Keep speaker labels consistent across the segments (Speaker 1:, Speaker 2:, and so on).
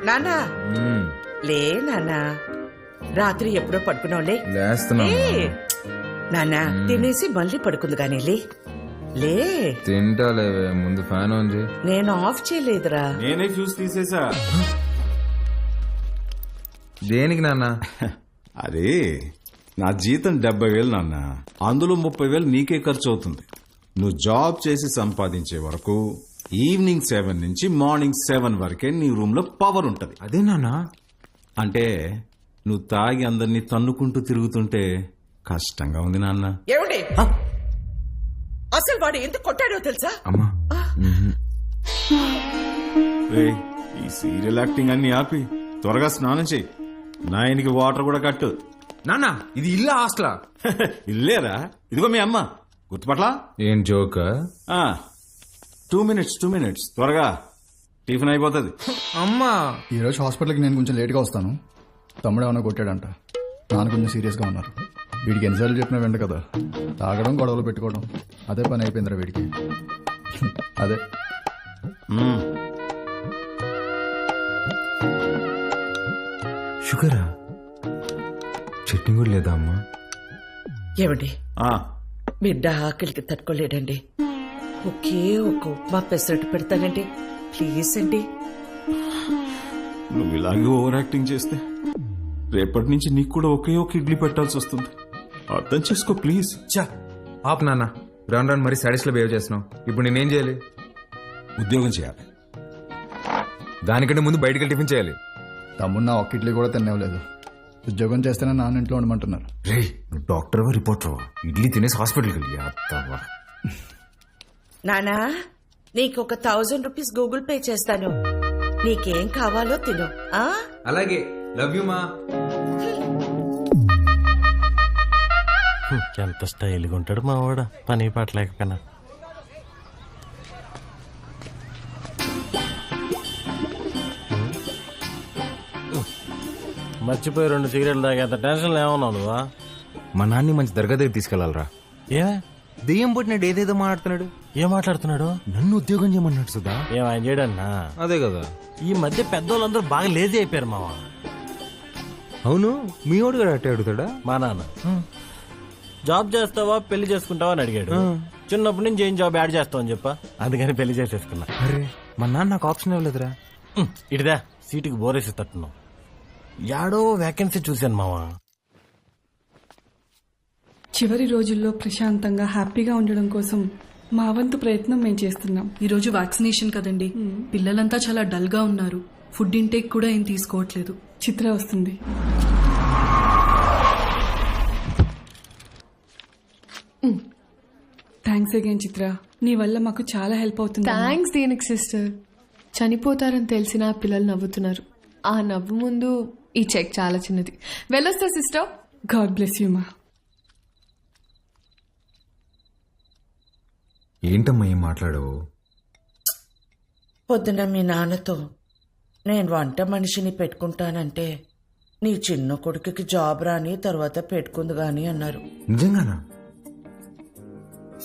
Speaker 1: నానా లే నానా, రాత్రి ఎప్పుడో పడుకున్నావులే. నానా తినేసి మళ్ళీ పడుకుంది కానీ లే
Speaker 2: తింటాలేవే, ముందు ఫ్యాన్ ఆన్ చేయి.
Speaker 1: నేను ఆఫ్ చేయలేదురా.
Speaker 3: నేనే ఫ్యూజ్ తీసేసా.
Speaker 2: దేనికి నాన్న?
Speaker 3: అరే నా జీతం 70,000 నాన్న, అందులో 30,000 నీకే ఖర్చు అవుతుంది. నువ్వు జాబ్ చేసి సంపాదించే వరకు ఈవినింగ్ 7 నుంచి మార్నింగ్ 7 వరకే నీ రూమ్ లో పవర్ ఉంటది.
Speaker 2: అదే నాన్న.
Speaker 3: అంటే నువ్వు తాగి అందరినీ తన్నుకుంటూ తిరుగుతుంటే కష్టంగా ఉంది నాన్న.
Speaker 1: ఏమండి అసలు వాడు ఎందుకు కొట్టాడో తెలుసా?
Speaker 2: అమ్మా
Speaker 3: రేయ్, ఈ సీరియల్ యాక్టింగ్ అన్ని ఆపి త్వరగా స్నానం చేయి. నాయనికి వాటర్ కూడా కట్టు.
Speaker 2: నాన్న, ఇది ఇల్లు హాస్టలా?
Speaker 3: ఇల్లేరా, ఇదిగో మీ అమ్మ. గుర్తుపట్లా?
Speaker 2: ఏం జోక్?
Speaker 3: 2 minutes త్వరగా టిఫిన్ అయిపోతుంది.
Speaker 2: అమ్మా
Speaker 4: ఈరోజు హాస్పిటల్కి నేను కొంచెం లేట్గా వస్తాను. తమ్ముడు ఏమైనా కొట్టాడంట, నాన్న కొంచెం సీరియస్గా ఉన్నారు. వీడికి ఎన్నిసార్లు చెప్పినా వెంట కదా, తాగడం గొడవలు పెట్టుకోవడం అదే పని అయిపోయిందిరా వీడికి. అదే
Speaker 2: షుగరా? చట్నీ కూడా లేదా అమ్మా?
Speaker 1: ఏమండి బిడ్డ ఆకలికి తట్టుకోలేడండి, ఒకే ఒక ఉప్మా పెసరట్టు పెడతానండి ప్లీజ్ అండి.
Speaker 3: నువ్వు ఇలాగే ఓవర్ యాక్టింగ్ చేస్తే రేపటి నుంచి నీకు కూడా ఒకే ఒక ఇడ్లీ పెట్టాల్సి వస్తుంది. అర్థం చేసుకో ప్లీజ్.
Speaker 2: ఆప్ నాన్న, రాను రాను మరీ సాడీస్ లో బిహేవ్ చేస్తున్నావు. ఇప్పుడు నేనేం చేయాలి?
Speaker 3: ఉద్యోగం చేయాలి.
Speaker 2: దానికంటే ముందు బయటకి టిఫిన్ చేయాలి.
Speaker 4: తమ్ముడు నా ఒక్క ఇడ్లీ కూడా తినేవలేదు. ఉద్యోగం చేస్తేనే నాన్న ఇంట్లో ఉండమంటున్నారు.
Speaker 2: రే, నువ్వు డాక్టర్వా రిపోర్టర్వా? ఇడ్లీ తినేసి హాస్పిటల్కి వెళ్ళి అత్తవా.
Speaker 1: నానా నీకు ఒక 1000 రూపీస్ గూగుల్ పే చేస్తాను, నీకేం కావాలో తిను.
Speaker 2: అలాగే, లవ్ యూ మా.
Speaker 5: ఎంత స్టైల్గా ఉంటాడు మా వాడు, పని పట్టలేకపోయినా. మర్చిపోయి 2 సిగరెట్లు తాగేంత టెన్షన్ ఏమన్నావు నువ్వా?
Speaker 2: మా నాన్ని మంచి దర్గా దగ్గర తీసుకెళ్లాలరా.
Speaker 5: ఏ
Speaker 2: దెయ్యం పుట్టినాడు, ఏదేదో మాట్లాడుతున్నాడు.
Speaker 5: ఏం మాట్లాడుతున్నాడు?
Speaker 2: నన్ను ఉద్యోగం చేయమన్నాడు సుధా.
Speaker 5: ఏం ఆయన చేయడన్నా?
Speaker 2: అదే కదా,
Speaker 5: ఈ మధ్య పెద్దోళ్ళందరూ బాగా లేజీ అయిపోయారు మావా.
Speaker 2: అవును, మీ వాడు కూడా అట్టే అడుగుతాడా?
Speaker 5: మా నాన్న జాబ్ చేస్తావా పెళ్లి చేసుకుంటావా అని అడిగాడు. చిన్నప్పటి నుంచి ఏం జాబ్ యాడ్ చేస్తావు అని చెప్పా, అందుకని పెళ్లి చేసేసుకున్నా.
Speaker 2: అరే, మా నాన్న నాకు ఆప్షన్ ఇవ్వలేదురా.
Speaker 5: ఇడిదా సీటుకి బోరేసి తట్టున్నావు. యాడో వేకెన్సీ చూశాను మావా.
Speaker 6: చివరి రోజుల్లో ప్రశాంతంగా హ్యాపీగా ఉండడం కోసం మా వంతు ప్రయత్నం మేము చేస్తున్నాం.
Speaker 7: ఈరోజు వ్యాక్సినేషన్ కదండి, పిల్లలంతా చాలా డల్ గా ఉన్నారు. ఫుడ్ ఇంటేక్ కూడా ఏం తీసుకోవట్లేదు.
Speaker 6: చిత్ర వస్తుంది. థ్యాంక్స్ అగైన్ చిత్ర, నీ వల్ల మాకు చాలా హెల్ప్ అవుతుంది.
Speaker 8: థ్యాంక్స్ దేనికి సిస్టర్. చనిపోతారని తెలిసినా పిల్లలు నవ్వుతున్నారు. ఆ నవ్వు ముందు ఈ చెక్ చాలా చిన్నది. వెళ్ళొస్తా సిస్టర్.
Speaker 6: గాడ్ బ్లెస్ యూ మా.
Speaker 2: ఏంటమ్మా ఏం మాట్లాడవు?
Speaker 1: పొద్దున మీ నాన్నతో నేను వంట మనిషిని పెట్టుకుంటానంటే నీ చిన్న కొడుకుకి జాబ్ రాని తర్వాత పెట్టుకుంది గాని అన్నారు.
Speaker 2: నిజంగానా?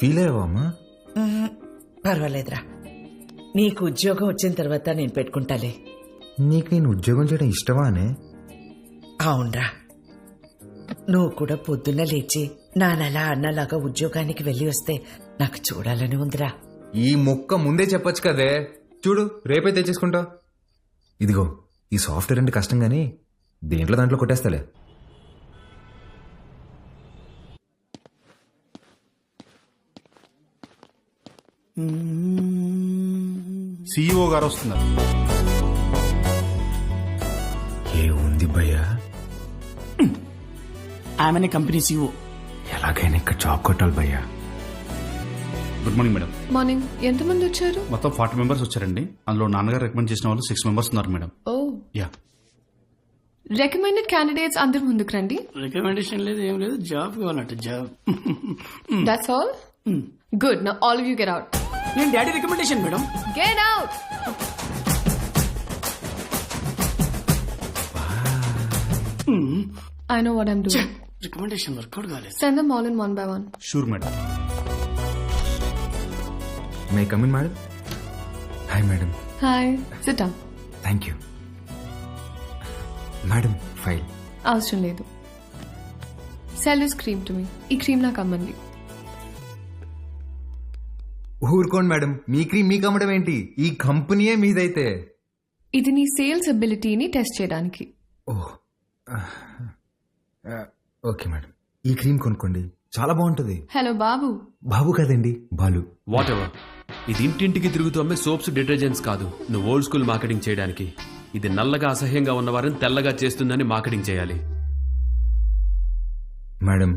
Speaker 2: ఫీల్ అయ్యావా అమ్మా?
Speaker 1: పర్వాలేదురా, నీకు ఉద్యోగం వచ్చిన తర్వాత నేను పెట్టుకుంటాలే.
Speaker 2: నీకు నేను ఉద్యోగం చేయడం ఇష్టమా అనే?
Speaker 1: అవునరా, నువ్వు కూడా పొద్దున్న లేచి నానలా అన్నలాగా ఉద్యోగానికి వెళ్ళి వస్తే నాకు చూడాలని ఉందిరా.
Speaker 2: ఈ ముక్క ముందే చెప్పొచ్చు కదే. చూడు, రేపే తెచ్చేసుకుంటా. ఇదిగో, ఈ సాఫ్ట్వేర్ అంటే కష్టం గానీ దేంట్లో దాంట్లో కొట్టేస్తాలే.
Speaker 3: CEO గారు వస్తున్నారు.
Speaker 2: ఏ ఉంది భయ్యా?
Speaker 9: ఆమెనే కంపెనీ CEO.
Speaker 2: ఎలాగైనా ఇక్కడ జాబ్ కొట్టాలి భయ్యా.
Speaker 9: Good morning madam.
Speaker 8: మార్నింగ్. ఎంతమంది వచ్చారు?
Speaker 9: మొత్తం 40 మెంబర్స్ వచ్చారండి. అందులో నాన్నగారు రికమెండ్ చేసిన వాళ్ళు 6 మెంబర్స్ ఉన్నారు madam.
Speaker 8: Oh
Speaker 9: ya.
Speaker 8: Recommended candidates అందరు ముందుకు రండి.
Speaker 9: రికమెండేషన్ లేదు, ఏం లేదు, జాబ్ కావాలంట. Job.
Speaker 8: That's all. Good. Now all of you get out.
Speaker 9: నేను daddy recommendation madam.
Speaker 8: Get out. I know what I'm doing.
Speaker 9: Recommendation work out కాలేదు.
Speaker 8: Send them all in one by one.
Speaker 9: Sure madam.
Speaker 2: May come in madam? Hi madam.
Speaker 8: Hi. Sit down.
Speaker 2: Thank you. Madam file.
Speaker 8: అవసరం లేదు. Sell this cream to me. ఈ cream నాకు అమ్మండి.
Speaker 2: ఊరుకోండి madam, మీ cream మీకు అమ్మడం ఏంటి? ఈ కంపెనీయే మీదైతే.
Speaker 8: ఇది నీ సేల్స్ అబిలిటీని టెస్ట్ చేయడానికి.
Speaker 2: ఓహ్ ఓకే మేడం, ఈ క్రీమ్ కొనుక్కోండి, చాలా బాగుంటుంది.
Speaker 8: హలో బాబు.
Speaker 2: బాబు కదండి, బాలు.
Speaker 10: What ever. ఇది ఇంటింటికి తిరుగుతూ అమ్మే సోప్స్, డిటర్జెంట్స్ కాదు. నువ్వు ఓల్డ్ స్కూల్ మార్కెటింగ్ చేయడానికి. ఇది నల్లగా అసహ్యంగా ఉన్నవారిని తెల్లగా చేస్తుందని మార్కెటింగ్ చేయాలి.
Speaker 2: మేడం,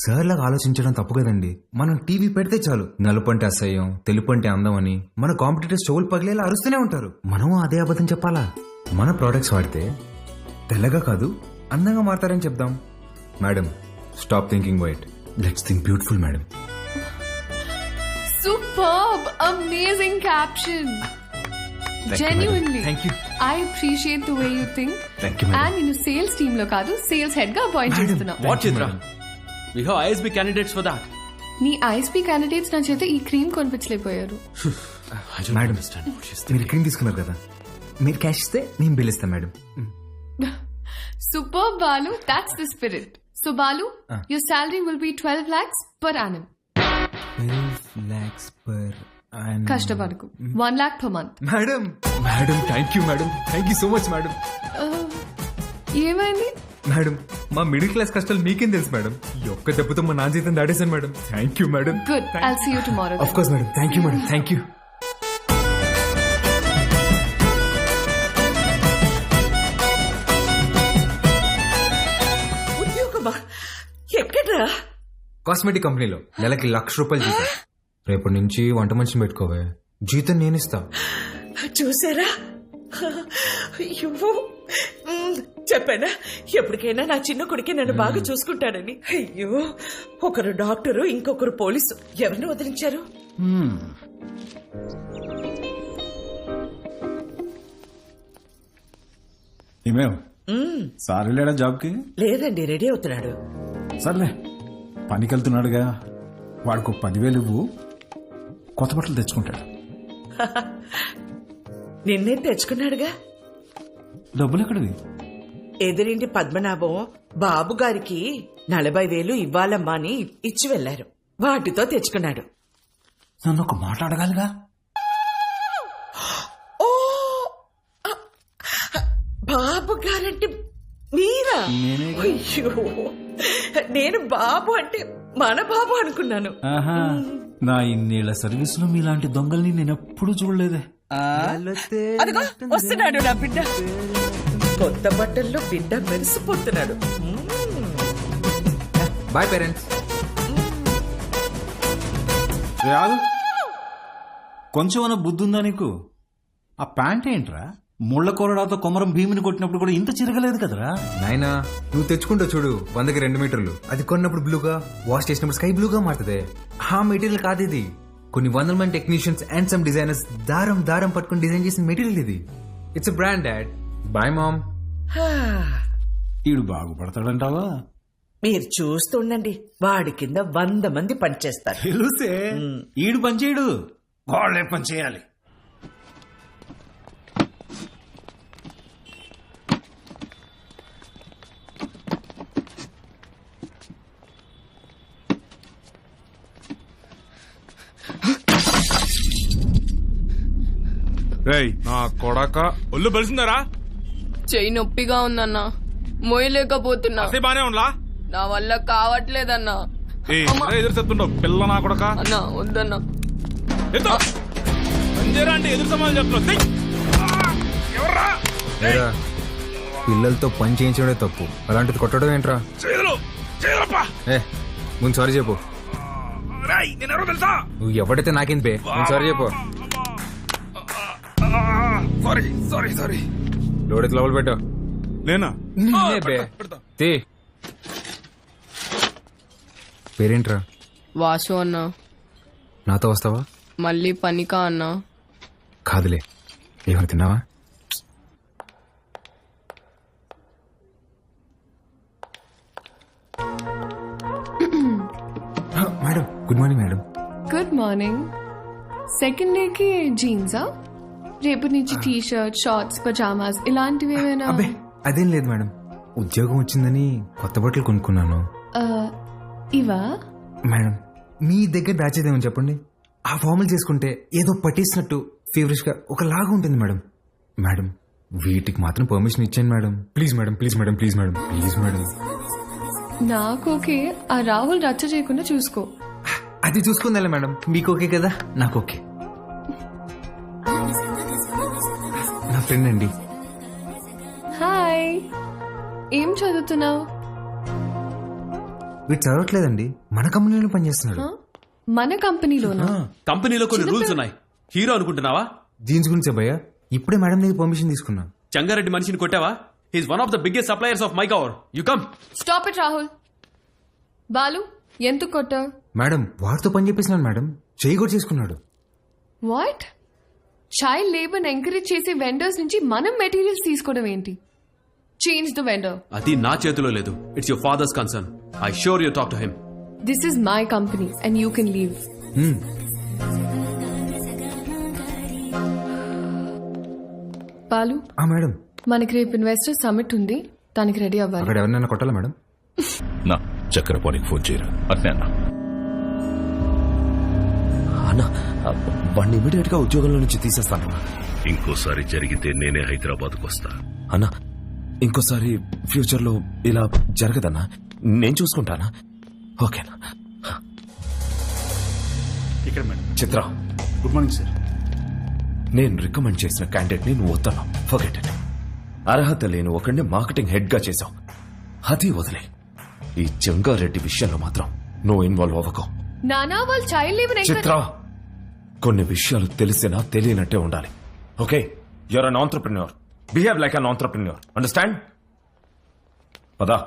Speaker 2: సార్ లాగా ఆలోచించడం తప్పు కదండి. మనం టీవీ పెడితే చాలు నలుపు అంటే అసహ్యం, తెలుపు అంటే అందం అని మన కాంపిటీటర్స్ చెవులు పగిలేలా అరుస్తూనే ఉంటారు. మనం అదే అబద్ధం చెప్పాలా? మన ప్రోడక్ట్స్ వాడితే తెల్లగా కాదు అందంగా మారతారని చెప్దాం. Madam, stop thinking white, let's think beautiful madam.
Speaker 8: Superb! Amazing caption! Genuinely.
Speaker 2: Thank you.
Speaker 8: I appreciate the way you think.
Speaker 2: Thank you, madam.
Speaker 8: And నేను సేల్స్ టీమ్ లో కాదు, సేల్స్ హెడ్ గా అపాయింట్ చేస్తున్నా.
Speaker 10: What Chitra, we have ISB candidates for that.
Speaker 8: నీ ISB candidates నా చేత ఈ cream కొనిపించలేకపోయారు.
Speaker 2: మేడం, మీరు క్రీమ్ తీసుకున్నారు కదా, మీరు క్యాష్ ఇస్తే నేను బిల్ ఇస్తాను madam.
Speaker 8: Superb, Balu. That's the spirit. So Balu, your salary will be 12 lakhs per annum.
Speaker 2: 12 lakhs per annum.
Speaker 8: కష్టపడకు. 1 lakh per month.
Speaker 2: Madam, madam thank you madam, thank you so much madam.
Speaker 8: ఏమైంది?
Speaker 2: Madam, మా middle class కష్టాలు మీకేం తెలుసు madam. ఈ ఒక్క దెబ్బతో మా నాన్న జీతం దాటేశాను madam. Thank you madam.
Speaker 8: Good. I'll see you tomorrow.
Speaker 2: Of course madam, thank you madam, thank you.
Speaker 1: ఉద్యోగమా? ఎక్కడ్రా?
Speaker 2: కాస్మెటిక్ కంపెనీలో నెలకి ₹1,00,000 జీతం. రేపటి నుంచి వంట మనిషిని పెట్టుకోవే, జీతం నేనిస్తా.
Speaker 1: చూసారా? అయ్యో, చెప్పానా ఎప్పటికైనా నా చిన్న కొడుకే నన్ను బాగా చూసుకుంటాడని. అయ్యో, ఒకరు డాక్టరు, ఇంకొకరు పోలీసు. ఎవరిని వదిలించారు?
Speaker 3: ఏమేం సార్ వెళ్ళాడా జాబ్కి?
Speaker 1: లేదండి, రెడీ అవుతున్నాడు.
Speaker 3: సర్లే, పనికి వెళ్తున్నాడుగా, వాడికి 10,000 ఇవ్వు, కొత్త బట్టలు తెచ్చుకుంటాడు.
Speaker 1: నిన్నే తెచ్చుకున్నాడుగా.
Speaker 3: డబ్బులు ఎక్కడివి?
Speaker 1: ఎదురింటి పద్మనాభం బాబు గారికి 40,000 ఇవ్వాలమ్మా అని ఇచ్చి వెళ్లారు. వాటితో తెచ్చుకున్నాడు.
Speaker 3: నన్ను ఒక మాట అడగాలిగా.
Speaker 1: ఓ, బాబు గారంటే మీరా? అయ్యో, నేను బాబు అంటే మన బాబు అనుకున్నాను.
Speaker 3: ఆహా, నా ఇన్నేళ్ల సర్వీస్ లో మీలాంటి దొంగల్ని నేను ఎప్పుడు చూడలేదే.
Speaker 1: అదిగో వస్తున్నాడు నా బిడ్డ. కొత్త బట్టల్లో బిడ్డ మెరిసిపోతున్నాడు.
Speaker 2: Boy parents.
Speaker 3: రాదు, కొంచెం బుద్ధి ఉందా నీకు? ఆ ప్యాంట్ ఏంట్రా? ముళ్ళ కొరడాతో కొమరం భీమిని కొట్టినప్పుడు కూడా ఇంత చిరగలేదు కదరా.
Speaker 2: నాయనా, నువ్వు తెచ్చుకుంటావు చూడు 100కి 2 మీటర్లు, అది కొన్నప్పుడు బ్లూగా, వాష్ చేసినప్పుడు స్కై బ్లూగా మారుతుంది. ఆ మెటీరియల్ కాదు ఇది. కొన్ని 100 మంది టెక్నీషియన్స్ అండ్ సమ్ డిజైనర్స్ దారం దారం పట్టుకుని డిజైన్ చేసిన మెటీరియల్ ఇది. It's brand dad. Boy mom.
Speaker 3: ఈడు బాగుపడతాడంటావా?
Speaker 1: మీరు చూస్తుండండి, వాడి కింద 100 మంది పనిచేస్తారు.
Speaker 3: తెలుసే, ఈడు పనిచేయడు, వాళ్ళే పని చేయాలి.
Speaker 11: నా కొడక ఒళ్ళు బలిసిందరా?
Speaker 7: చెయ్యి నొప్పిగా ఉందన్నా, మోయలేకపోతున్నా.
Speaker 11: బానే ఉండలా?
Speaker 7: నా వల్ల కావట్లేదన్నా.
Speaker 11: ఎదురు చెప్తుండవు పిల్ల నా కొడక.
Speaker 7: అన్నా వద్దన్నా.
Speaker 11: అంటే ఎదురు సమాధానం చెప్తున్నావు.
Speaker 2: ఏరా, పిల్లలతో పని చేయించడే తప్పు, అలాంటిది కొట్టడం ఏంట్రా? ఏ, ముందు సారీ చెప్పు. నువ్వు ఎవడైతే నాకేంది బే, ముందు సారీ చెప్పు.
Speaker 11: సారీ
Speaker 2: లోడెత్తి లోపల పెట్టు.
Speaker 11: నేనా?
Speaker 2: బే తీ. పేరేంట్రా?
Speaker 7: వాసు అన్నా.
Speaker 2: నాతో వస్తావా?
Speaker 7: మళ్ళీ పనికా అన్నా?
Speaker 2: కాదులే, ఏమైనా తిన్నావా? Madam, good morning madam.
Speaker 8: Good morning. Second డేకి జీన్సా? రేపు నుంచి టీ షర్ట్, షార్ట్స్, పజామాస్ ఇలాంటివి ఏమైనా?
Speaker 2: అబ్బే అదేం లేదు మేడం, ఉద్యోగం వచ్చిందని కొత్త బట్టలు కొనుక్కున్నాను.
Speaker 8: ఆ, ఇవా?
Speaker 2: మేడం మీ దగ్గర దాచేదేమని చెప్పండి. ఆ ఫార్మల్ చేసుకుంటే ఏదో పట్టేసినట్టు ఫీవరిష్ గా ఒకలాగా ఉంటుంది మేడం. మేడం వీటికి మాత్రం పర్మిషన్ ఇచ్చాను madam. Please madam, please madam, please madam, please madam.
Speaker 8: నాకు ఓకే, ఆ రాహుల్ రచ్చ చేయకుండా చూసుకో.
Speaker 2: అది చూసుకుందా మేడం, మీకు ఓకే కదా, నాకు ఓకే. నా ఫ్రెండ్ అండి.
Speaker 8: హాయ్, ఏం చదువుతున్నావు?
Speaker 2: వీడు చదవట్లేదండి, మన కంపెనీలో పనిచేస్తున్నాడు.
Speaker 8: మన కంపెనీలోనా?
Speaker 10: కంపెనీలో కొన్ని రూల్స్ ఉన్నాయి. హీరో అనుకుంటున్నావా?
Speaker 2: జీన్స్ గురించి భయ్యా, ఇప్పుడే మేడం దగ్గర పర్మిషన్ తీసుకున్నా.
Speaker 10: చంగారెడ్డి మనిషిని కొట్టావా? He's one of the biggest suppliers of makeover. You come.
Speaker 8: Stop it Rahul. Balu, ఎందుకు కొట్టావు?
Speaker 2: మేడం వాడితో పని చెప్పేసినాను మేడం, చేయి కూడా చేసుకున్నాడు.
Speaker 8: వాట్? చైల్డ్ లేబర్ ఎంకరేజ్ చేసే వెండర్స్ నుంచి మనం మెటీరియల్స్ తీసుకోవడం ఏంటి? Change the vendor.
Speaker 10: అది నా చేతిలో లేదు. It's your father's concern. I sure you talk to him.
Speaker 8: This is my company and you can leave. Balu,
Speaker 2: madam
Speaker 8: మనకి రేపు ఇన్వెస్టర్ సమిట్ ఉంది, దానికి రెడీ అవ్వాలి.
Speaker 2: అక్కడ ఎవరినైనా కొట్టాలా మేడం?
Speaker 11: నా చక్రపాణికి ఫోన్ చేయరా అట్నే అన్న.
Speaker 12: అన్నా, వాడిని ఇమీడియట్ గా ఉద్యోగంలో నుంచి తీసేస్తాను.
Speaker 11: ఇంకోసారి జరిగితే నేనే హైదరాబాద్కు వస్తా.
Speaker 12: అన్నా, ఇంకోసారి ఫ్యూచర్ లో ఇలా జరగదన్నా, నేను చూసుకుంటానా? ఓకేనా?
Speaker 9: ఇక్కడ మేడం.
Speaker 12: చిత్ర,
Speaker 9: గుడ్ మార్నింగ్ సార్.
Speaker 12: నేను రికమెండ్ చేసిన క్యాండిడేట్ ని నువ్వు వద్దన్నావు. Forget it. అర్హత లేని ఒకడిని మార్కెటింగ్ హెడ్ గా చేశావు, అది వదిలే. ఈ జంగారెడ్డి విషయంలో మాత్రం నువ్వు ఇన్వాల్వ్ అవ్వకు.
Speaker 8: నానా, వాళ్ళు చైల్డ్ లేబర్
Speaker 12: చిత్ర, కొన్ని విషయాలు తెలిసినా తెలియనట్టే ఉండాలి. Okay, you're an entrepreneur. Behave like an entrepreneur. Understand? పదా.